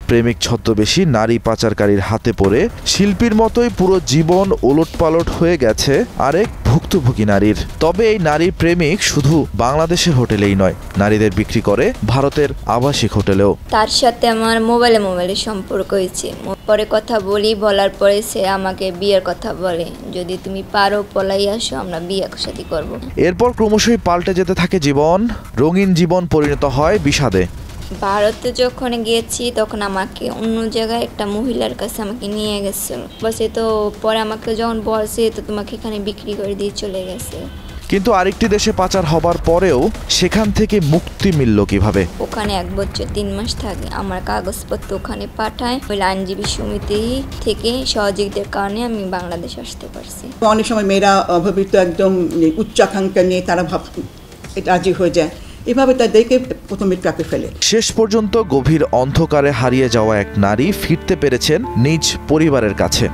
প্রেমিক ছদ্মবেশী নারী পাচারকারীর হাতে পড়ে শিল্পীর মতোই পুরো জীবন ওলটপালট হয়ে গেছে আরেক ভুক্তভোগী নারীর। তবে এই নারী প্রেমিক শুধু বাংলাদেশের হোটেলেই নয়, নারীদের বিক্রি করে ভারতের আবাসিক হোটেলেও। তার সাথে আমার মোবাইলে সম্পর্ক হয়েছে। পরে কথা বলার পরে সে আমাকে বিয়ের কথা বলে, যদি তুমি পারো পলাই আসো, আমরা বিয়ে শাদী করব। এরপর ক্রমশই পাল্টে যেতে থাকে জীবন, রঙিন জীবন পরিণত হয় বিষাদে। ভারতে যখন গিয়েছি তখন আমাকে অন্য জায়গায় একটা মহিলার কাছে আমাকে নিয়ে গেছিল। বসে তো পরে আমাকে যখন বলছে তো তোমাকে এখানে বিক্রি করে দিয়ে চলে গেছে। কিন্তু আরেকটি দেশে পাচার হবার পরেও সেখান থেকে মুক্তি মিলল কিভাবে? ওখানে 1 বছর 3 মাস থাকে, আমার কাগজপত্র ওখানে পাঠায়। ওই আইনজীবী সমিতি থেকে সহযোগিতার কারণে আমি বাংলাদেশ আসতে পারছি। অনেক সময় মেয়েরা অভাবিত একদম উচ্চাকাঙ্ক্ষা নিয়ে তারা রাজি হয়ে যায়, এভাবে তাদেরকে প্রথমে ট্র্যাপে ফেলে। শেষ পর্যন্ত গভীর অন্ধকারে হারিয়ে যাওয়া এক নারী ফিরতে পেরেছেন নিজ পরিবারের কাছে।